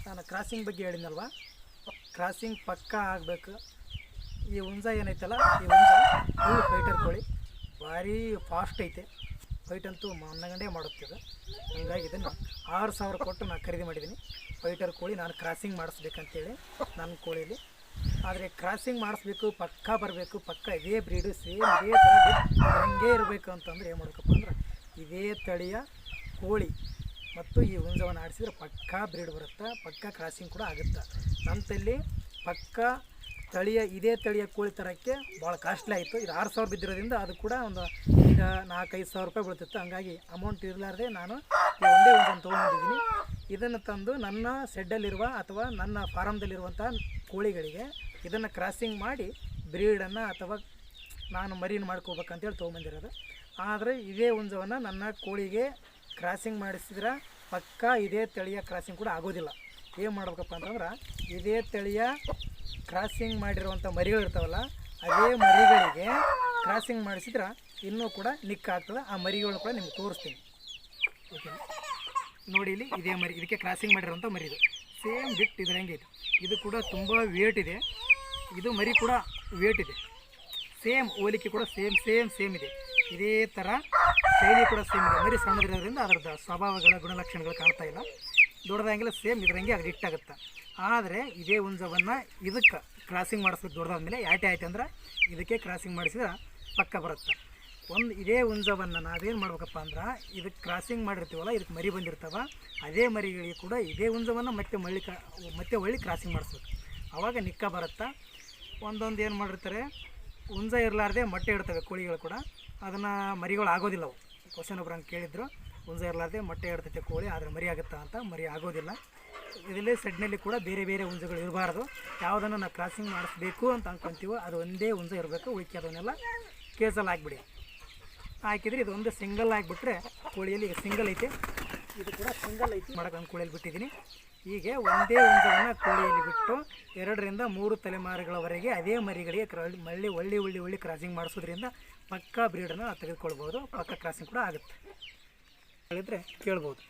ನಾನು ಕ್ರಾಸಿಂಗ್ ಬಗ್ಗೆ ಹೇಳಿದ್ನಲ್ವ, ಕ್ರಾಸಿಂಗ್ ಪಕ್ಕಾ ಆಗಬೇಕು. ಈ ಹುಂಜ ಏನೈತಲ್ಲ, ಈ ಹುಂಜ ಫುಲ್ ಫೈಟರ್ ಕೋಳಿ, ಭಾರಿ ಫಾಸ್ಟ್ ಐತೆ. ಫೈಟ್ ಅಂತೂ ಮನ್ನಗಂಡೇ ಮಾಡುತ್ತಿದೆ. ಹಂಗಾಗಿ ಇದನ್ನು 6,000 ಕೊಟ್ಟು ನಾನು ಖರೀದಿ ಮಾಡಿದ್ದೀನಿ. ಫೈಟರ್ ಕೋಳಿ ನಾನು ಕ್ರಾಸಿಂಗ್ ಮಾಡಿಸ್ಬೇಕಂತೇಳಿ ನನ್ನ ಕೋಳಿಲಿ. ಆದರೆ ಕ್ರಾಸಿಂಗ್ ಮಾಡಿಸ್ಬೇಕು, ಪಕ್ಕಾ ಬರಬೇಕು, ಪಕ್ಕಾ ಇದೇ ಬ್ರೀಡು ಸೇಮ್ ಇದೇ ಥರ ಹಂಗೆ ಇರಬೇಕು ಅಂತಂದರೆ ಏನು ಮಾಡಬೇಕಪ್ಪ ಅಂದ್ರೆ ಇದೇ ತಳಿಯ ಕೋಳಿ ಮತ್ತು ಈ ಹುಂಜವನ್ನು ಆಡಿಸಿದ್ರೆ ಪಕ್ಕಾ ಬ್ರೀಡ್ ಬರುತ್ತೆ, ಪಕ್ಕಾ ಕ್ರಾಸಿಂಗ್ ಕೂಡ ಆಗುತ್ತೆ. ನಮ್ಮ ತಲ್ಲಿ ಪಕ್ಕಾ ತಳಿಯ ಇದೇ ತಳಿಯ ಕೋಳಿ ತರೋಕ್ಕೆ ಭಾಳ ಕಾಸ್ಟ್ಲಿ ಆಯಿತು. ಇದು 6,000 ಬಿದ್ದಿರೋದ್ರಿಂದ ಅದು ಕೂಡ ಒಂದು ಈಗ 4-5 ರೂಪಾಯಿ ಬೀಳ್ತಿತ್ತು. ಹಂಗಾಗಿ ಅಮೌಂಟ್ ಇರಲಾರ್ದೆ ನಾನು ಈ ಒಂದೇ ಹುಂಜನ್ನು ತೊಗೊಂಡಿದ್ದೀನಿ. ಇದನ್ನು ತಂದು ನನ್ನ ಸೆಡ್ಡಲ್ಲಿರುವ ಅಥವಾ ನನ್ನ ಫಾರಮ್ದಲ್ಲಿರುವಂಥ ಕೋಳಿಗಳಿಗೆ ಇದನ್ನು ಕ್ರಾಸಿಂಗ್ ಮಾಡಿ ಬ್ರೀಡನ್ನು ಅಥವಾ ನಾನು ಮರಿನ ಮಾಡ್ಕೋಬೇಕಂತೇಳಿ ತೊಗೊಂಬಂದಿರೋದು. ಆದರೆ ಇದೇ ಹುಂಜವನ್ನು ನನ್ನ ಕೋಳಿಗೆ ಕ್ರಾಸಿಂಗ್ ಮಾಡಿಸಿದ್ರೆ ಪಕ್ಕಾ ಇದೇ ತಳಿಯ ಕ್ರಾಸಿಂಗ್ ಕೂಡ ಆಗೋದಿಲ್ಲ. ಏನು ಮಾಡ್ಬೇಕಪ್ಪ ಅಂತಂದ್ರೆ ಇದೇ ತಳಿಯ ಕ್ರಾಸಿಂಗ್ ಮಾಡಿರುವಂಥ ಮರಿಗಳು ಇರ್ತಾವಲ್ಲ, ಅದೇ ಮರಿಗಳಿಗೆ ಕ್ರಾಸಿಂಗ್ ಮಾಡಿಸಿದ್ರೆ ಇನ್ನೂ ಕೂಡ ನಿಕ್ಕಾಗ್ತದೆ. ಆ ಮರಿಗಳು ಕೂಡ ನಿಮ್ಗೆ ತೋರಿಸ್ತೀನಿ. ಓಕೆ ನೋಡಿ, ಇಲ್ಲಿ ಇದೇ ಮರಿ, ಇದಕ್ಕೆ ಕ್ರಾಸಿಂಗ್ ಮಾಡಿರೋಂಥ ಮರಿ ಇದು ಸೇಮ್ ಬಿಟ್ಟು ಇದ್ರಂಗೆ ಇದೆ. ಇದು ಕೂಡ ತುಂಬ ವೇಟ್ ಇದೆ. ಇದು ಮರಿ ಕೂಡ ವೇಟ್ ಇದೆ. ಸೇಮ್ ಹೋಲಿಕೆ ಕೂಡ ಸೇಮ್ ಇದೆ. ಇದೇ ಥರ ಶೈಲಿ ಕೂಡ ಸೇಮ್ ಇದೆ. ಮರಿ ಸಣ್ಣದಿರೋದ್ರಿಂದ ಅದರದ್ದು ಸ್ವಭಾವಗಳ ಗುಣಲಕ್ಷಣಗಳು ಕಾಣ್ತಾ ಇಲ್ಲ. ದೊಡ್ಡದಾಗಿಲ್ಲ, ಸೇಮ್ ಇದರಂಗೆ ಅದು ಇಟ್ಟಾಗುತ್ತೆ. ಆದರೆ ಇದೇ ಹುಂಜವನ್ನು ಇದಕ್ಕೆ ಕ್ರಾಸಿಂಗ್ ಮಾಡಿಸ್ಬೇಕು. ದೊಡ್ಡದಾದ್ಮೇಲೆ ಆಯ್ತು ಅಂದ್ರೆ ಇದಕ್ಕೆ ಕ್ರಾಸಿಂಗ್ ಮಾಡಿಸಿದ್ರೆ ಪಕ್ಕ ಬರುತ್ತೆ. ಇದೇ ಹುಂಜವನ್ನು ನಾವೇನು ಮಾಡ್ಬೇಕಪ್ಪ ಅಂದ್ರೆ ಇದಕ್ಕೆ ಕ್ರಾಸಿಂಗ್ ಮಾಡಿರ್ತೀವಲ್ಲ, ಇದಕ್ಕೆ ಮರಿ ಬಂದಿರ್ತಾವೆ, ಅದೇ ಮರಿಗಳಿಗೆ ಕೂಡ ಇದೇ ಹುಂಜವನ್ನು ಮತ್ತೆ ಹೊಳ್ಳಿ ಕ್ರಾಸಿಂಗ್ ಮಾಡಿಸ್ಬೇಕು. ಆವಾಗ ನಿಕ್ಕ ಬರುತ್ತೆ. ಒಂದೊಂದು ಏನು ಮಾಡಿರ್ತಾರೆ, ಹುಂಜ ಇರಲಾರ್ದೆ ಮೊಟ್ಟೆ ಇಡ್ತವೆ ಕೋಳಿಗಳು ಕೂಡ, ಅದನ್ನು ಮರಿಗಳು ಆಗೋದಿಲ್ಲ. ಅವು ಕ್ವಶನ್ ಒಬ್ರು ಹಂಗೆ ಕೇಳಿದ್ರು, ಹುಂಜ ಇರಲಾರ್ದೆ ಮೊಟ್ಟೆ ಇಡ್ತೈತೆ ಕೋಳಿ, ಆದರೆ ಮರಿ ಆಗುತ್ತಾ ಅಂತ. ಮರಿ ಆಗೋದಿಲ್ಲ. ಇದರಲ್ಲಿ ಸೆಡ್ನಲ್ಲಿ ಕೂಡ ಬೇರೆ ಬೇರೆ ಹುಂಜಗಳು ಇರಬಾರ್ದು. ಯಾವುದನ್ನು ನಾವು ಕ್ರಾಸಿಂಗ್ ಮಾಡಿಸ್ಬೇಕು ಅಂತ ಅಂದ್ಕೊತೀವೋ ಅದು ಒಂದೇ ಹುಂಜ ಇರಬೇಕು. ಉಳಿಕೆ ಅದನ್ನೆಲ್ಲ ಕೇಸಲ್ಲಿ ಹಾಕ್ಬಿಡಿ. ಹಾಕಿದರೆ ಇದು ಒಂದು ಸಿಂಗಲ್ ಆಗಿಬಿಟ್ರೆ ಕೋಳಿಯಲ್ಲಿ ಈಗ ಸಿಂಗಲ್ ಐತೆ, ಇದು ಕೂಡ ಸಿಂಗಲ್ ಐತಿ ಮಾಡೋಕೆ ಒಂದು ಕೋಳಿಯಲ್ಲಿ ಬಿಟ್ಟಿದ್ದೀನಿ. ಹೀಗೆ ಒಂದೇ ಹುಂಜವನ್ನು ಕೋಳಿಯಲ್ಲಿ ಬಿಟ್ಟು 2ರಿಂದ 3 ತಲೆಮಾರುಗಳವರೆಗೆ ಅದೇ ಮರಿಗಳಿಗೆ ಒಳ್ಳಿ ಕ್ರಾಸಿಂಗ್ ಮಾಡಿಸೋದ್ರಿಂದ ಪಕ್ಕಾ ಬ್ರೀಡನ್ನು ತೆಗೆದುಕೊಳ್ಬೋದು. ಪಕ್ಕಾ ಕ್ರಾಸಿಂಗ್ ಕೂಡ ಆಗುತ್ತೆ ಹೇಳಿದ್ರೆ ಕೇಳ್ಬೋದು.